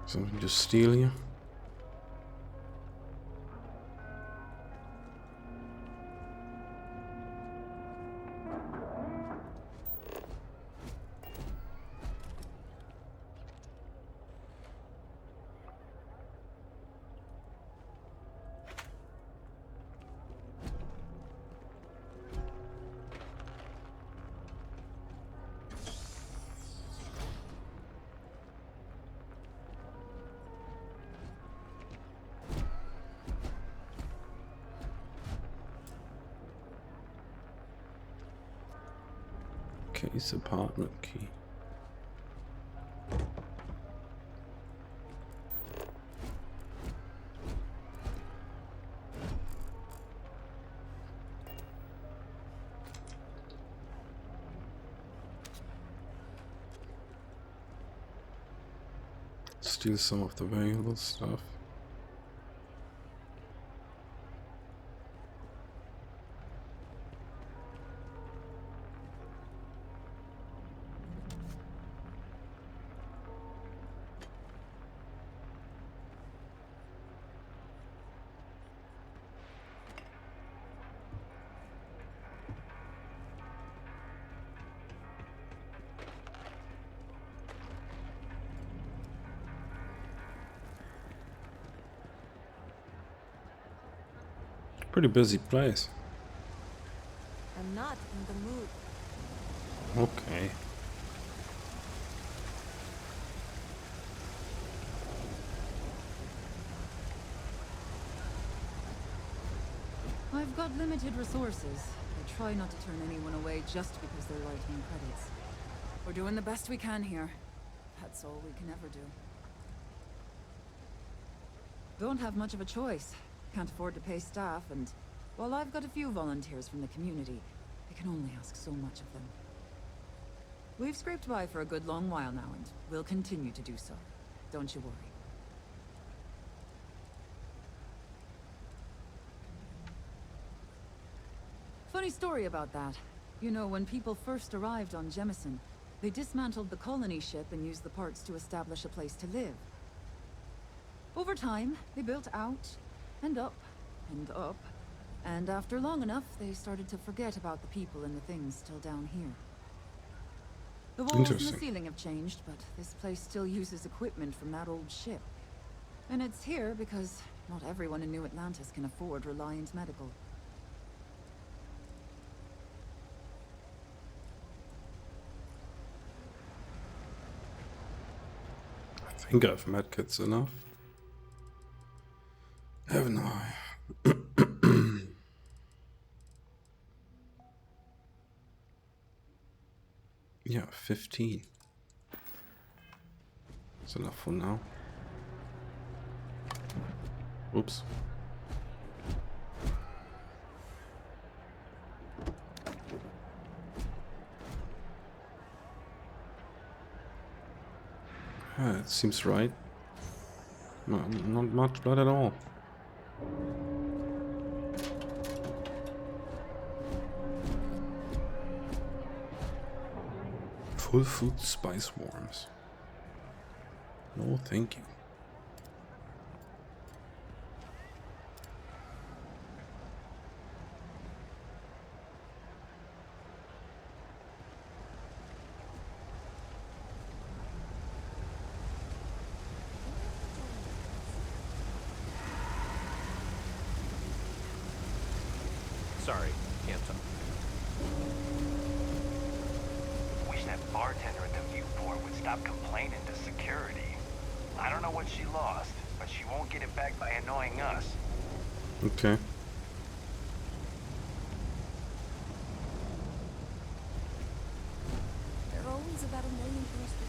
Something to steal you. Case apartment key. Steal some of the valuable stuff. Pretty busy place. I'm not in the mood. Okay. I've got limited resources. I try not to turn anyone away just because they're writing credits. We're doing the best we can here. That's all we can ever do. Don't have much of a choice. Can't afford to pay staff, and while I've got a few volunteers from the community, I can only ask so much of them. We've scraped by for a good long while now, and we'll continue to do so. Don't you worry. Funny story about that. You know, when people first arrived on Jemison, they dismantled the colony ship and used the parts to establish a place to live. Over time, they built out, and up, and up, and after long enough, they started to forget about the people and the things still down here. The walls and the ceiling have changed, but this place still uses equipment from that old ship. And it's here because not everyone in New Atlantis can afford Reliant Medical. I think I've medkits enough. Haven't I? Yeah, 15. That's enough for now. Oops. Yeah, it seems right. No, not much blood at all. Full food spice worms. No, thank you. Sorry, can't talk. Wish that bartender at the viewport would stop complaining to security. I don't know what she lost, but she won't get it back by annoying us. Okay. There are always about a million things to do.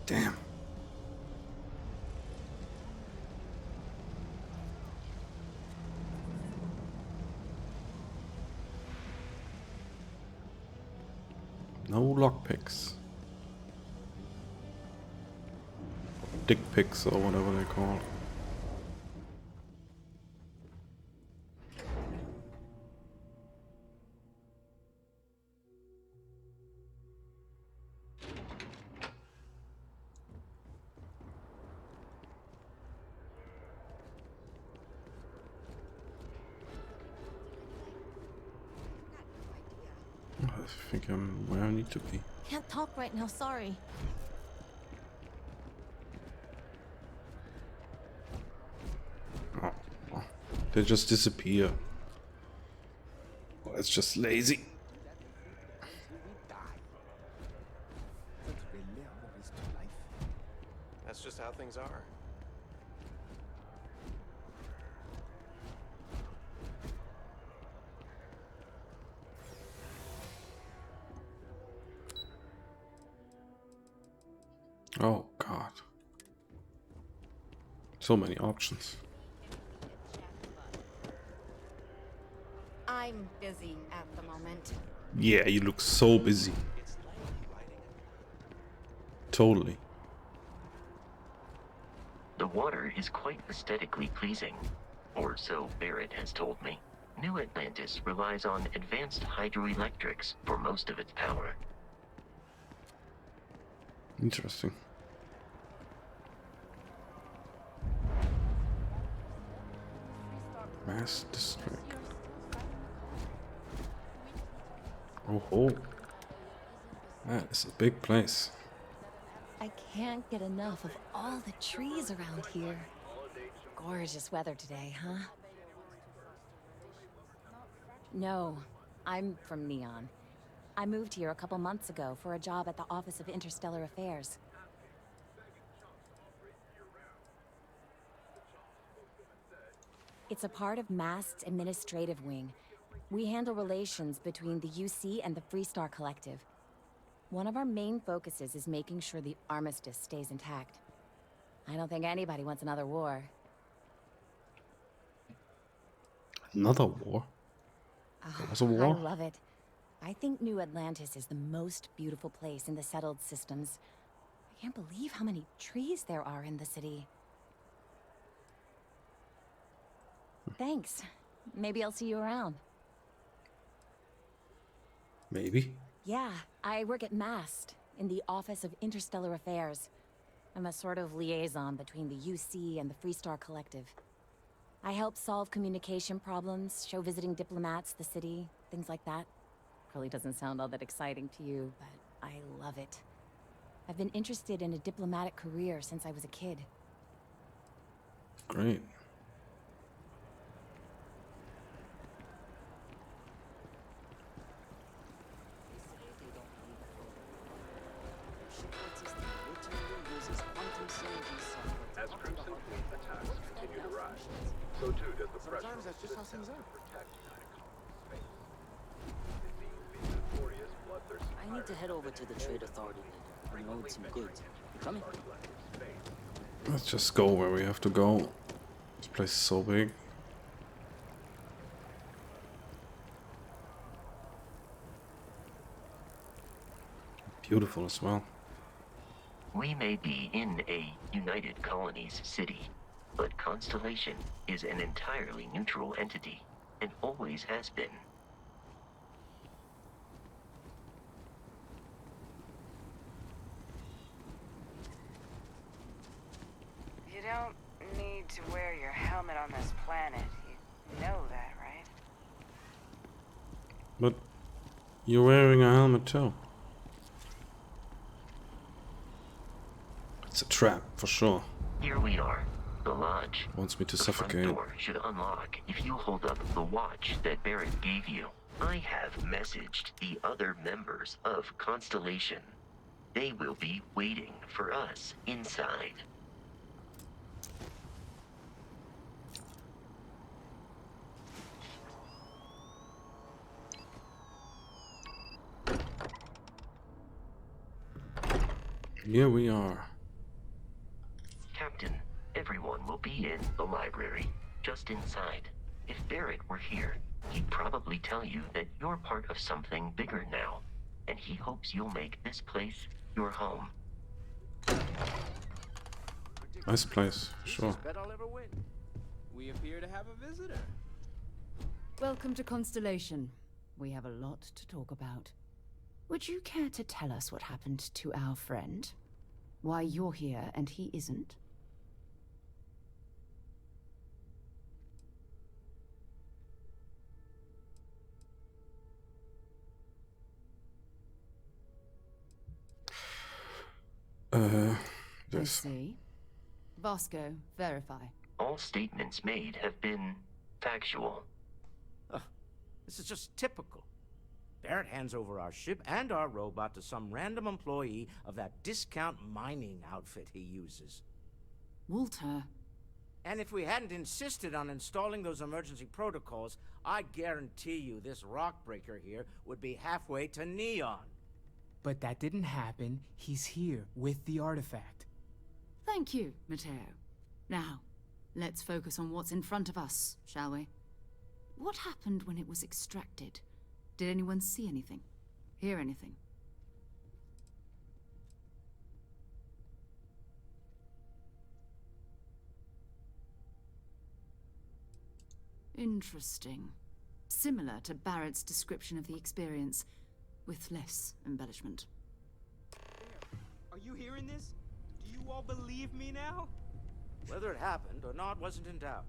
Damn. No lockpicks. Dick picks or whatever they're called. I think I'm where I need to be. Can't talk right now, sorry. Oh, they just disappear. Well, it's just lazy. That's just how things are. Oh god. So many options. I'm busy at the moment. Yeah, you look so busy. Totally. The water is quite aesthetically pleasing, or so Barrett has told me. New Atlantis relies on advanced hydroelectrics for most of its power. Interesting. Mass district. Oh ho. That is a big place. I can't get enough of all the trees around here. Gorgeous weather today, huh? No, I'm from Neon. I moved here a couple months ago for a job at the Office of Interstellar Affairs. It's a part of MAST's administrative wing. We handle relations between the UC and the Freestar Collective. One of our main focuses is making sure the armistice stays intact. I don't think anybody wants another war. Another war? There was a war? I love it. I think New Atlantis is the most beautiful place in the settled systems. I can't believe how many trees there are in the city. Thanks. Maybe I'll see you around. Maybe. Yeah, I work at MAST, in the Office of Interstellar Affairs. I'm a sort of liaison between the UC and the Freestar Collective. I help solve communication problems, show visiting diplomats the city, things like that. Probably doesn't sound all that exciting to you, but I love it. I've been interested in a diplomatic career since I was a kid. Great. As troops and fleet attacks continue to rise, so too does the pressure on the system to protect United Colonies space. It means being notorious, bloodthirsty I need to head over to the Trade Authority and unload some goods. You coming? Let's just go where we have to go. This place is so big. Beautiful as well. We may be in a United Colonies city, but Constellation is an entirely neutral entity, and always has been. You don't need to wear your helmet on this planet. You know that, right? But you're wearing a helmet too. It's a trap, for sure. Here we are, the lodge. Wants me to The suffocate. front door should unlock if you hold up the watch that Barrett gave you. I have messaged the other members of Constellation. They will be waiting for us inside. Here we are. Captain, everyone will be in the library, just inside. If Barrett were here, he'd probably tell you that you're part of something bigger now. and he hopes you'll make this place your home. Nice place, sure. Bet I'll ever win. We appear to have a visitor. Welcome to Constellation. We have a lot to talk about. Would you care to tell us what happened to our friend? Why you're here and he isn't? I see. Vasco, verify. All statements made have been factual. This is just typical. Barrett hands over our ship and our robot to some random employee of that discount mining outfit he uses. Walter. And if we hadn't insisted on installing those emergency protocols, I guarantee you this rock breaker here would be halfway to Neon. But that didn't happen. He's here with the artifact. Thank you, Matteo. Now, let's focus on what's in front of us, shall we? What happened when it was extracted? Did anyone see anything? Hear anything? Interesting. Similar to Barrett's description of the experience, with less embellishment. Are you hearing this? Do you all believe me now? Whether it happened or not wasn't in doubt.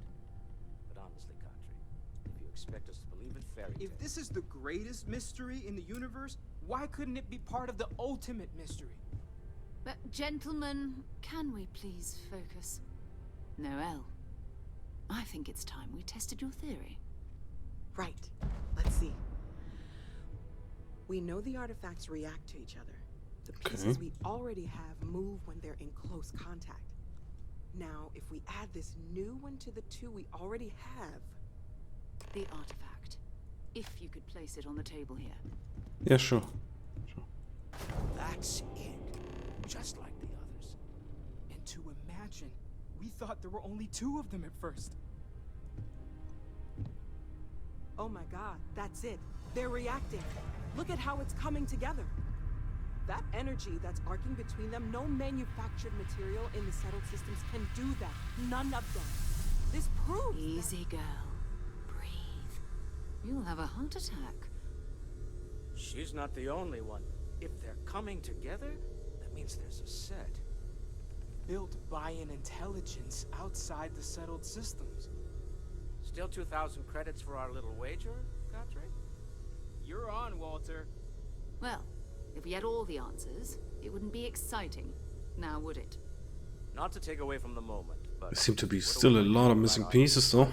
But honestly, Country, if you expect us to believe in fairy tales... If this is the greatest mystery in the universe, why couldn't it be part of the ultimate mystery? But gentlemen, can we please focus? Noel, I think it's time we tested your theory. Right. Let's see. We know the artifacts react to each other. The pieces we already have move when they're in close contact. Now, if we add this new one to the two we already have... The artifact. If you could place it on the table here. Yeah, sure. That's it. Just like the others. And to imagine, we thought there were only 2 of them at first. Oh my god, that's it. They're reacting. Look at how it's coming together. That energy that's arcing between them, no manufactured material in the settled systems can do that. None of them. This proves Easy, girl. Breathe. You'll have a heart attack. She's not the only one. If they're coming together, that means there's a set. Built by an intelligence outside the settled systems. Still 2,000 credits for our little wager, Country? You're on, Walter. Well, if we had all the answers, it wouldn't be exciting, now would it? Not to take away from the moment, but... There seem to be still a lot of missing pieces, though.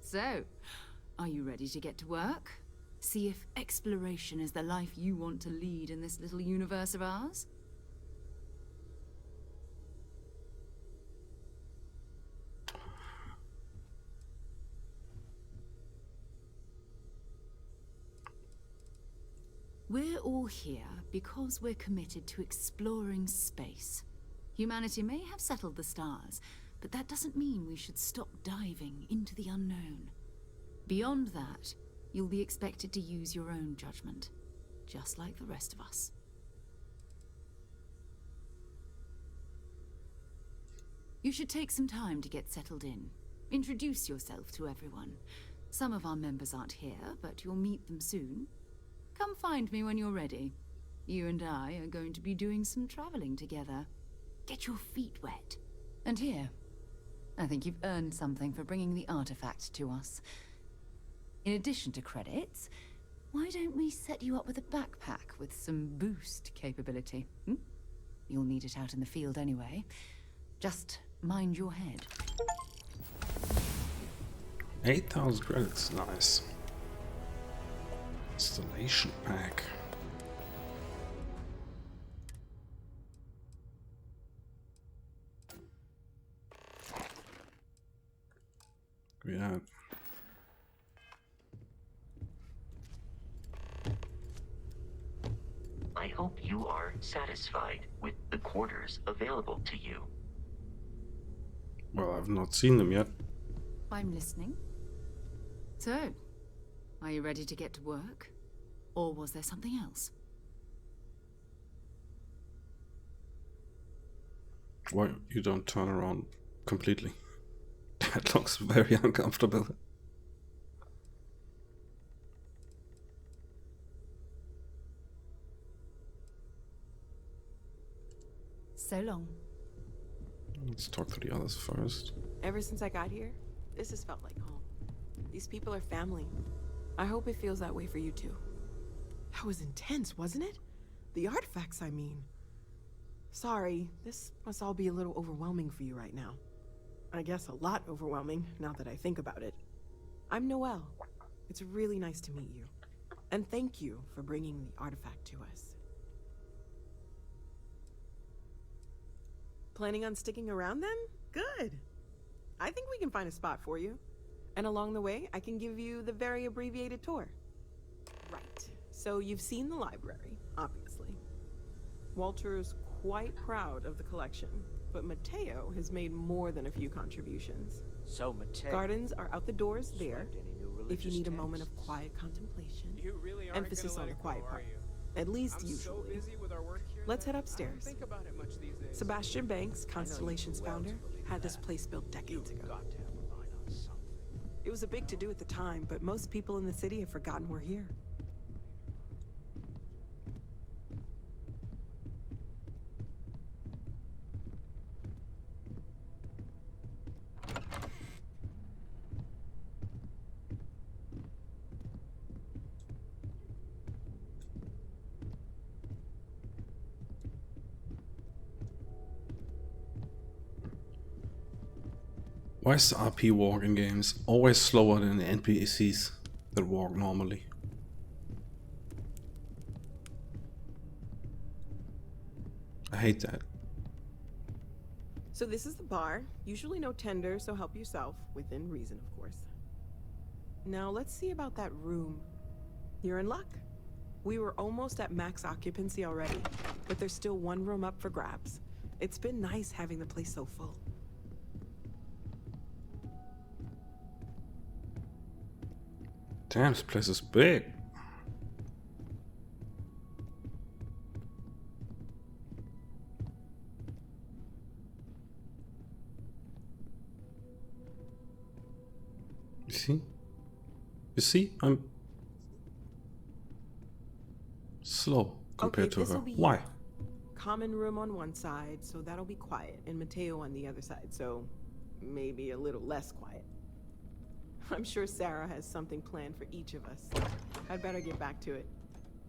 So, are you ready to get to work? See if exploration is the life you want to lead in this little universe of ours? We're all here because we're committed to exploring space. Humanity may have settled the stars, but that doesn't mean we should stop diving into the unknown. Beyond that, you'll be expected to use your own judgment, just like the rest of us. You should take some time to get settled in. Introduce yourself to everyone. Some of our members aren't here, but you'll meet them soon. Come find me when you're ready. You and I are going to be doing some traveling together. Get your feet wet. And here, I think you've earned something for bringing the artifact to us. In addition to credits, why don't we set you up with a backpack with some boost capability? You'll need it out in the field anyway. Just mind your head. 8,000 credits, nice. Installation pack. Yeah. I hope you are satisfied with the quarters available to you. Well, I've not seen them yet. I'm listening. So, are you ready to get to work? Or was there something else? Why you don't turn around completely? That looks very uncomfortable. So long. Let's talk to the others first. Ever since I got here, this has felt like home. These people are family. I hope it feels that way for you too. That was intense, wasn't it? The artifacts, I mean. Sorry, this must all be a little overwhelming for you right now. I guess a lot overwhelming, now that I think about it. I'm Noelle. It's really nice to meet you. And thank you for bringing the artifact to us. Planning on sticking around then? Good. I think we can find a spot for you. And along the way, I can give you the very abbreviated tour. Right. So you've seen the library, obviously. Walter's quite proud of the collection, but Mateo has made more than a few contributions. So, Mateo, Gardens are out the doors there, any new if you religious need a moment of texts? quiet contemplation. You really aren't Emphasis gonna on let the it quiet go, part. are you? At least I'm so usually. busy with our work here Let's that head I upstairs. don't think about it much these days. Sebastian Banks, Constellation's well founder, to believe had this that. place built decades You've ago. got to have a line on something. It was a big to-do at the time, but most people in the city have forgotten we're here. Why is the RP walk in games always slower than the NPCs that walk normally? I hate that. So this is the bar. Usually no tender, so help yourself. Within reason, of course. Now let's see about that room. You're in luck. We were almost at max occupancy already, but there's still one room up for grabs. It's been nice having the place so full. Damn, this place is big. You see? You see? I'm slow compared to her. this'll be Why? you. Common room on one side, so that'll be quiet, and Mateo on the other side, so maybe a little less quiet. I'm sure Sarah has something planned for each of us. I'd better get back to it.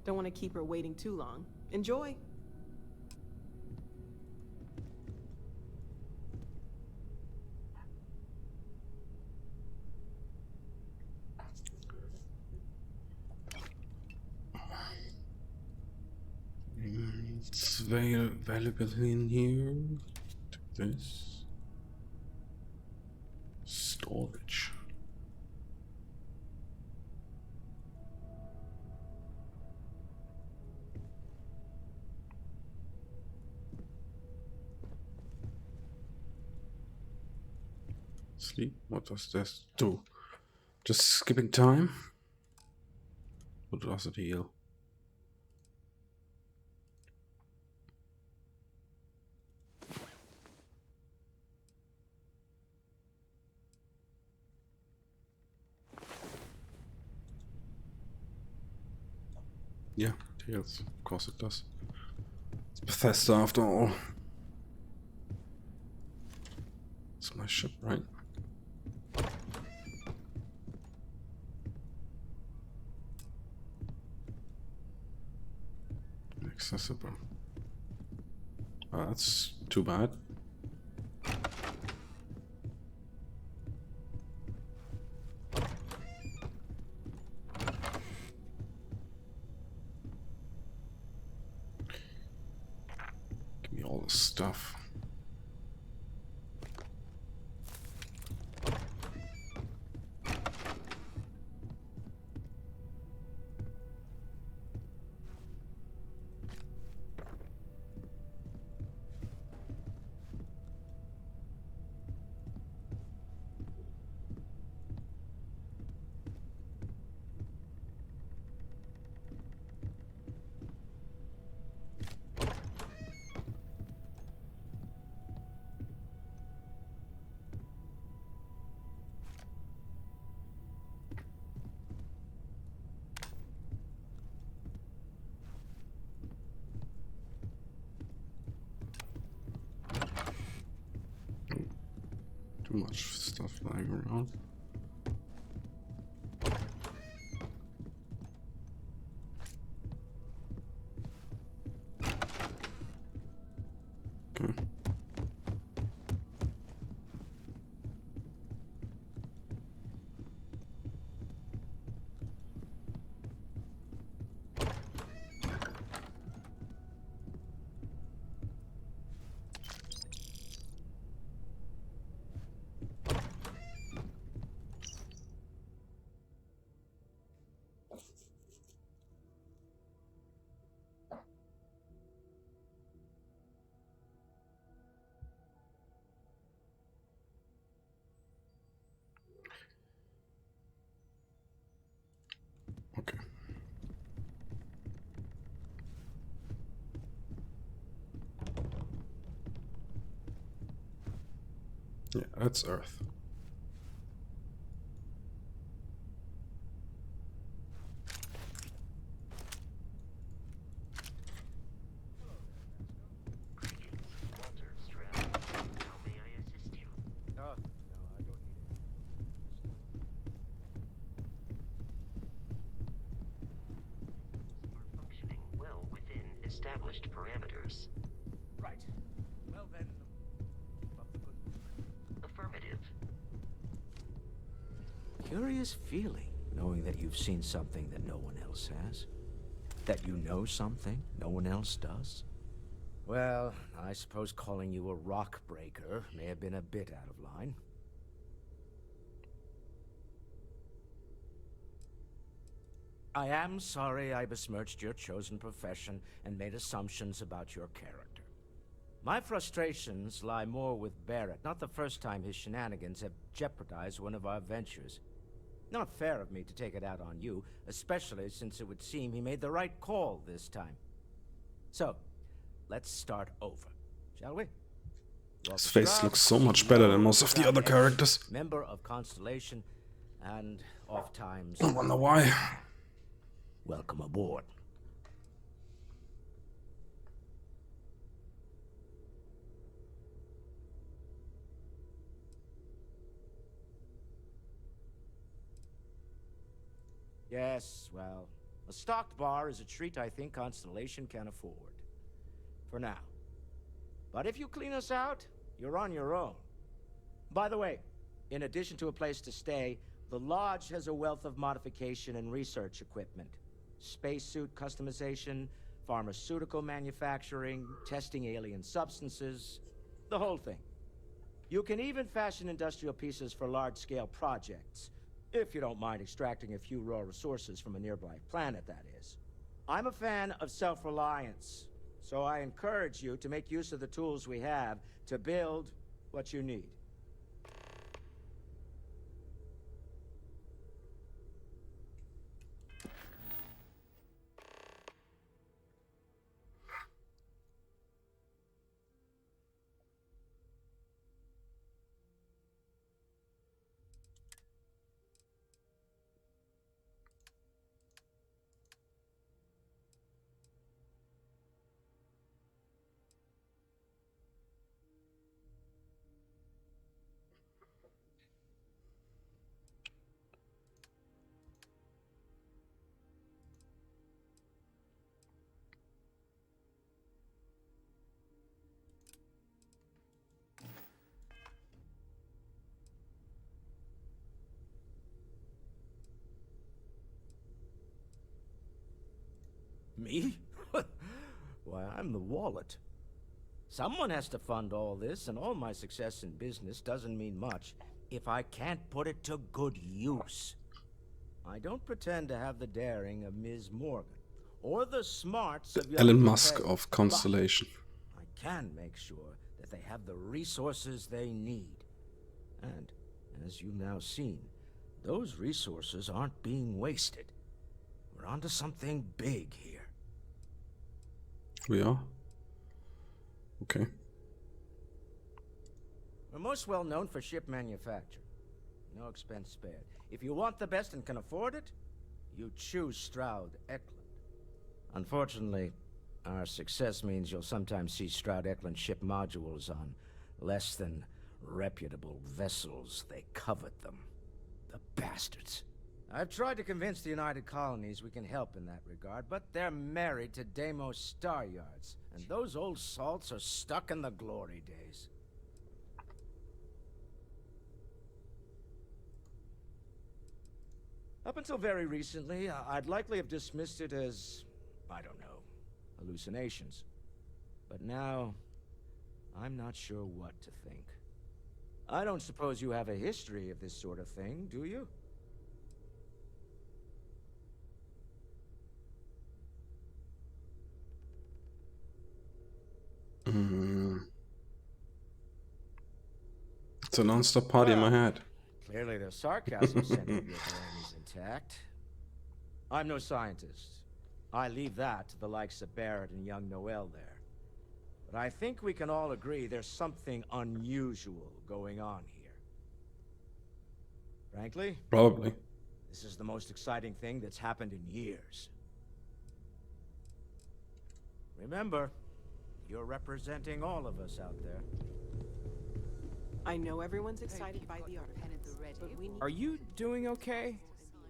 Don't want to keep her waiting too long. Enjoy! It's very valuable in here. Take this. Storage. Sleep? What does this do? Just skipping time? What does it heal? Yeah, it heals. Of course it does. It's Bethesda after all. It's my ship, right? Accessible. That's too bad. Give me all the stuff. too much stuff lying around. Okay. Okay. Yeah, that's Earth. Established parameters. Right. Well then, up the good work. Affirmative. Curious feeling, knowing that you've seen something that no one else has. That you know something no one else does. Well, I suppose calling you a rock breaker may have been a bit out of line. I am sorry I besmirched your chosen profession and made assumptions about your character. My frustrations lie more with Barrett, not the first time his shenanigans have jeopardized one of our ventures. Not fair of me to take it out on you, especially since it would seem he made the right call this time. So, let's start over, shall we? His face looks so much better than most of the other characters. Member of Constellation, and oft-times... I wonder why. Welcome aboard. Yes, well, a stocked bar is a treat I think Constellation can afford. For now. But if you clean us out, you're on your own. By the way, in addition to a place to stay, the Lodge has a wealth of modification and research equipment. Spacesuit customization, pharmaceutical manufacturing, testing alien substances, the whole thing. You can even fashion industrial pieces for large-scale projects, if you don't mind extracting a few raw resources from a nearby planet, that is. I'm a fan of self-reliance, so I encourage you to make use of the tools we have to build what you need. Me? Why, I'm the wallet. Someone has to fund all this, and all my success in business doesn't mean much if I can't put it to good use. I don't pretend to have the daring of Ms. Morgan, or the smarts of Elon Musk of Constellation. I can make sure that they have the resources they need. And, as you've now seen, those resources aren't being wasted. We're onto something big here. We are? Okay. We're most well known for ship manufacture. No expense spared. If you want the best and can afford it, you choose Stroud Eklund. Unfortunately, our success means you'll sometimes see Stroud Eklund ship modules on less than Reputable vessels, they covet them. The bastards. I've tried to convince the United Colonies we can help in that regard, but they're married to Deimos Star Yards, and those old salts are stuck in the glory days. Up until very recently, I'd likely have dismissed it as, I don't know, hallucinations. But now, I'm not sure what to think. I don't suppose you have a history of this sort of thing, do you? It's a non-stop party in my head. Clearly the sarcasm center of your brain is intact. I'm no scientist. I leave that to the likes of Barrett and young Noel there. But I think we can all agree there's something unusual going on here. Frankly? Probably. This is the most exciting thing that's happened in years. Remember, you're representing all of us out there. I know everyone's excited by the artifacts, but we need... Are you doing okay?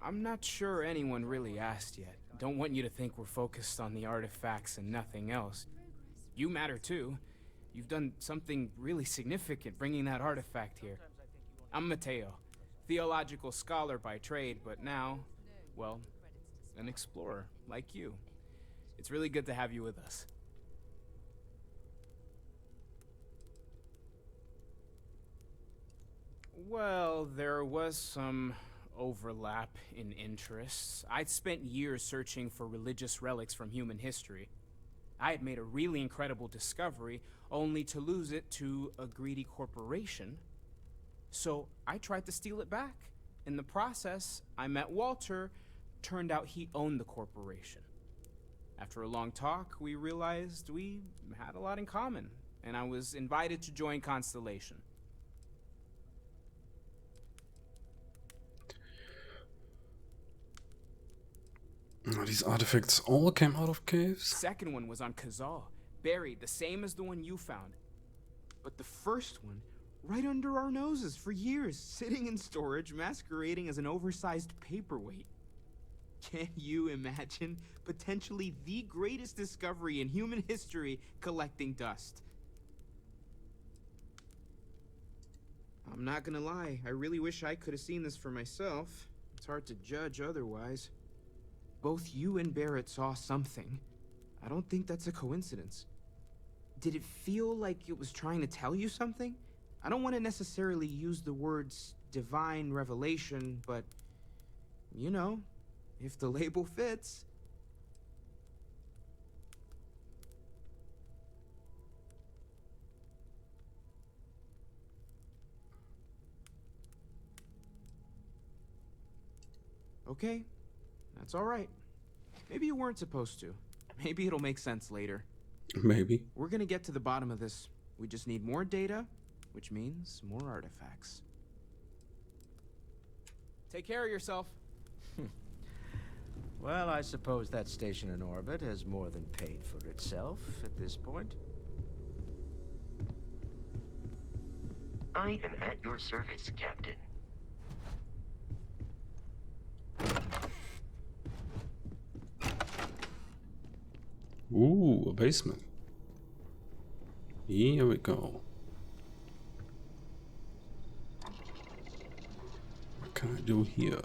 I'm not sure anyone really asked yet. Don't want you to think we're focused on the artifacts and nothing else. You matter too. You've done something really significant bringing that artifact here. I'm Mateo, theological scholar by trade, but now, well, an explorer like you. It's really good to have you with us. Well, there was some overlap in interests. I'd spent years searching for religious relics from human history. I had made a really incredible discovery, only to lose it to a greedy corporation. So I tried to steal it back. In the process, I met Walter. Turned out he owned the corporation. After a long talk, we realized we had a lot in common, and I was invited to join Constellation. These artifacts all came out of caves? Second one was on Kazal, buried, the same as the one you found. But the first one, right under our noses for years, sitting in storage, masquerading as an oversized paperweight. Can you imagine potentially the greatest discovery in human history collecting dust? I'm not gonna lie, I really wish I could have seen this for myself. It's hard to judge otherwise. Both you and Barrett saw something. I don't think that's a coincidence. Did it feel like it was trying to tell you something? I don't want to necessarily use the words divine revelation, but, you know, if the label fits. Okay, that's all right. Maybe you weren't supposed to. Maybe it'll make sense later. Maybe. We're gonna get to the bottom of this. We just need more data, which means more artifacts. Take care of yourself. Well, I suppose that station in orbit has more than paid for itself at this point. I am at your service, Captain. Ooh, a basement. Here we go. What can I do here?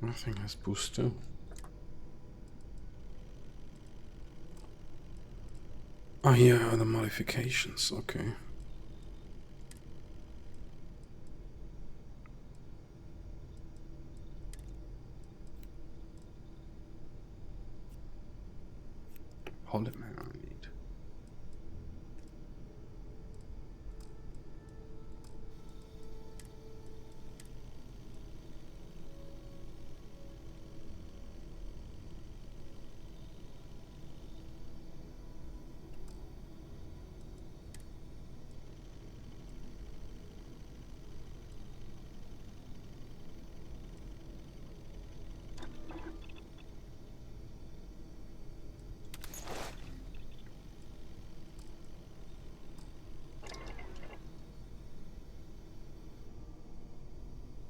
Nothing has booster. Oh, here are the modifications, okay. Hold it, man.